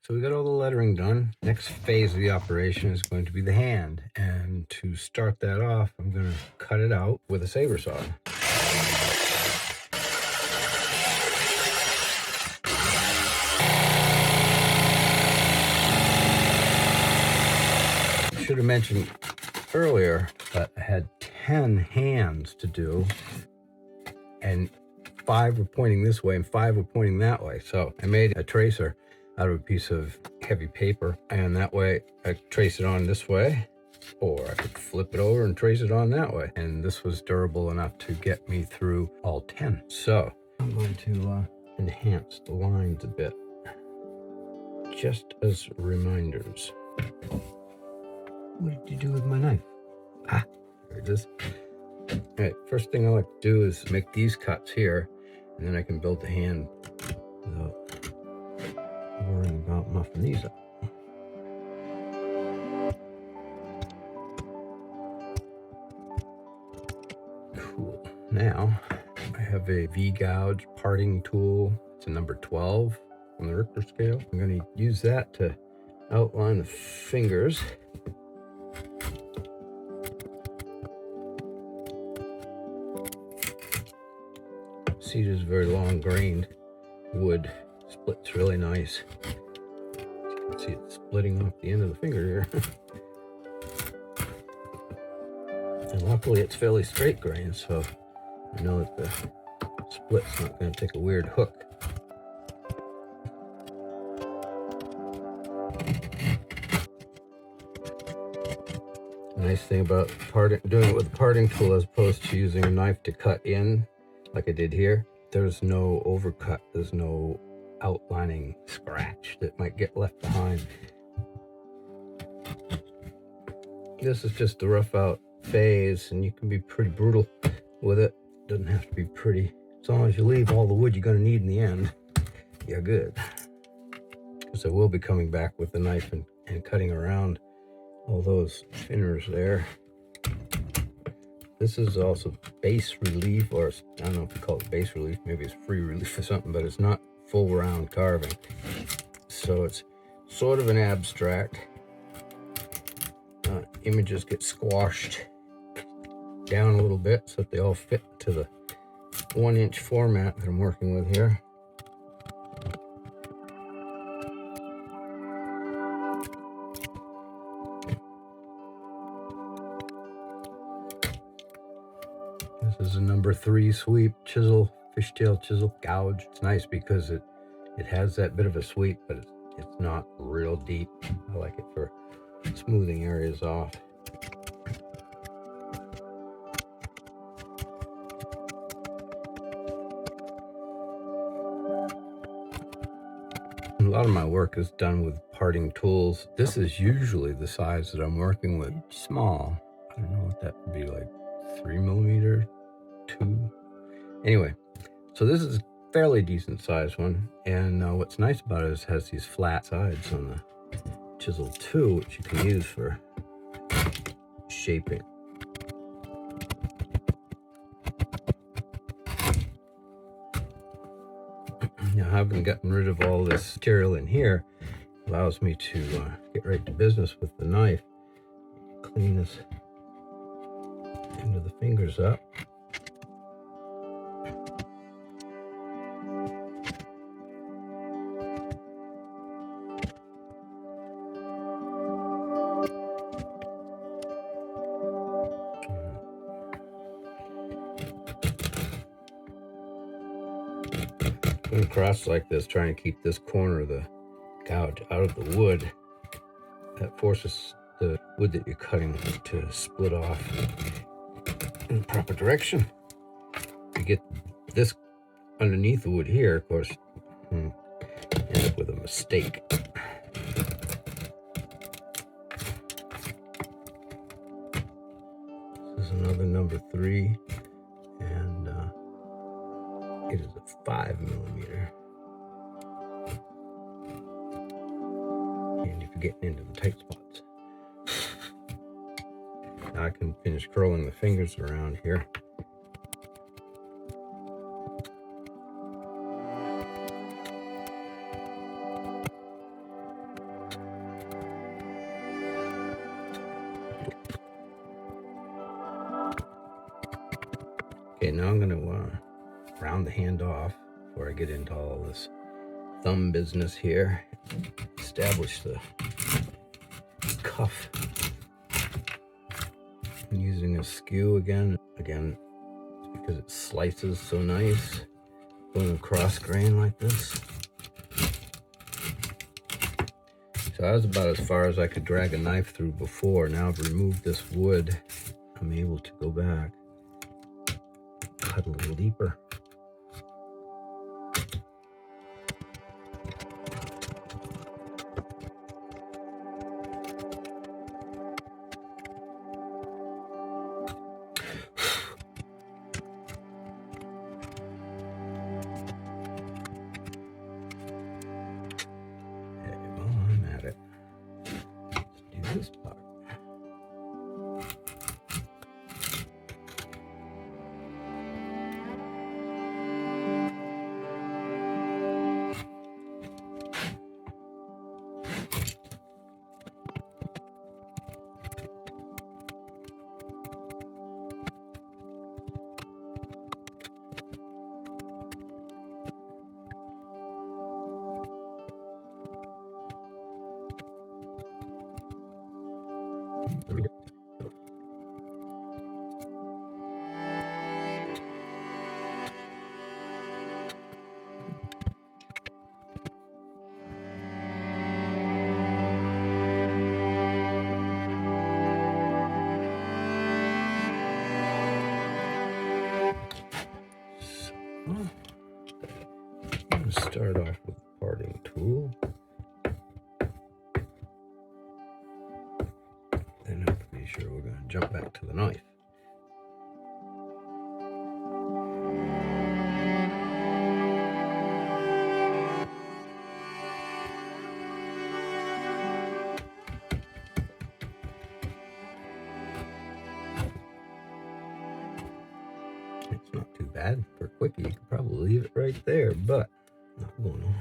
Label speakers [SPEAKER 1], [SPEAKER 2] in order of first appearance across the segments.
[SPEAKER 1] So we got all the lettering done. Next phase of the operation is going to be the hand. And to start that off, I'm going to cut it out with a saber saw. I should have mentioned earlier that I had 10 hands to do, and 5 were pointing this way and 5 were pointing that way. So I made a tracer out of a piece of heavy paper, and that way I trace it on this way, or I could flip it over and trace it on that way. And this was durable enough to get me through all 10. So I'm going to enhance the lines a bit, just as reminders. What did you do with my knife? Ah, there it is. All right, first thing I like to do is make these cuts here, and then I can build the hand without worrying about muffing these up. Cool. Now I have a V-gouge parting tool. It's a number 12 on the Richter scale. I'm going to use that to outline the fingers. Cedar is very long-grained wood, splits really nice. You can see it splitting off the end of the finger here. And luckily it's fairly straight grain, so I know that the split's not going to take a weird hook. The nice thing about doing it with a parting tool as opposed to using a knife to cut in, like I did here, there's no overcut, there's no outlining scratch that might get left behind. This is just the rough out phase, and you can be pretty brutal with it. Doesn't have to be pretty. As long as you leave all the wood you're going to need in the end, you're good. Because I will be coming back with the knife and cutting around all those thinners there. This is also base relief, or I don't know if you call it base relief, maybe it's free relief or something, but it's not full round carving. So it's sort of an abstract. Images get squashed down a little bit so that they all fit to the 1-inch format that I'm working with here. This is a number 3 sweep chisel, fishtail chisel gouge. It's nice because it has that bit of a sweep, but it's not real deep. I like it for smoothing areas off. A lot of my work is done with parting tools. This is usually the size that I'm working with. Small. I don't know what that would be, like 3mm, 2. Anyway, so this is a fairly decent sized one. And what's nice about it is it has these flat sides on the chisel too, which you can use for shaping. Now, having gotten rid of all this material in here allows me to get right to business with the knife. Clean this end of the fingers up. Going across like this, trying to keep this corner of the gouge out of the wood. That forces the wood that you're cutting to split off in the proper direction. You get this underneath the wood here, of course, you end up with a mistake. This is another number 3, and it is a 5mm. And if you're getting into the tight spots. Now I can finish curling the fingers around here. Okay, now I'm going to round the hand off before I get into all this thumb business here. Establish the cuff. I'm using a skew again. Again, because it slices so nice. Going across grain like this. So that was about as far as I could drag a knife through before. Now I've removed this wood. I'm able to go back, cut a little deeper. This part. There we go. I'm going to start off with the parting tool. Then I have to be sure we're going to jump back to the knife. It's not too bad for a quickie. You could probably leave it right there, but not going on.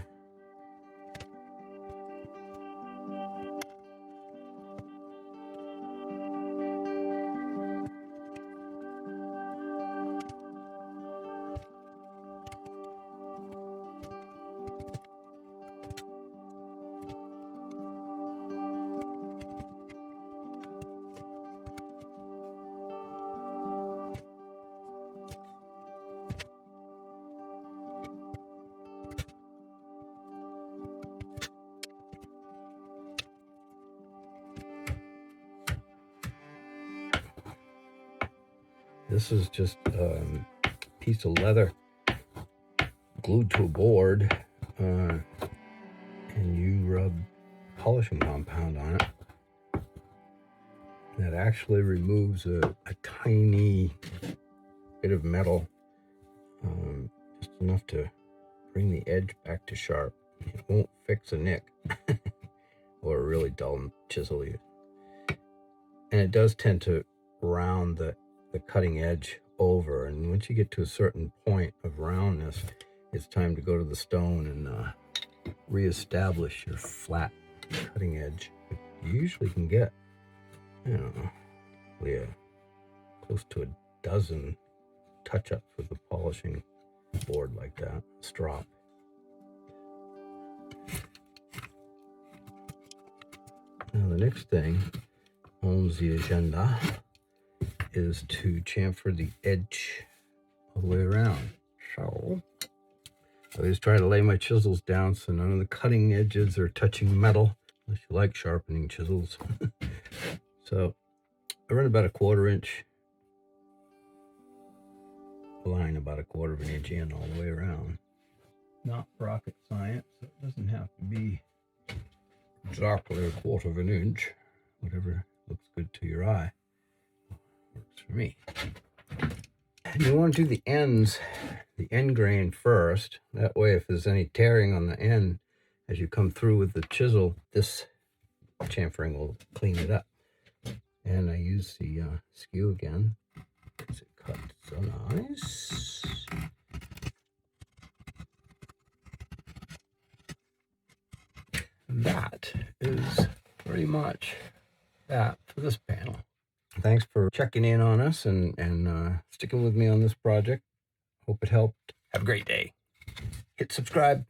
[SPEAKER 1] This is just a piece of leather glued to a board, and you rub polishing compound on it. That actually removes a tiny bit of metal, just enough to bring the edge back to sharp. It won't fix a nick or a really dull chisel. And it does tend to round the cutting edge over, and once you get to a certain point of roundness, it's time to go to the stone and reestablish your flat cutting edge. But you usually can get, you know, close to a dozen touch-ups with the polishing board like that, strop. Now the next thing on the agenda is to chamfer the edge all the way around. So I always try to lay my chisels down so none of the cutting edges are touching metal, unless you like sharpening chisels. So I run about a 1/4 inch line, about a 1/4 of an inch in all the way around. Not rocket science, so it doesn't have to be exactly a 1/4 of an inch. Whatever looks good to your eye works for me. And you want to do the ends, the end grain first. That way, if there's any tearing on the end as you come through with the chisel, this chamfering will clean it up. And I use the skew again. It cuts so nice. That is pretty much that for this panel. Thanks for checking in on us and sticking with me on this project. Hope it helped. Have a great day. Hit subscribe.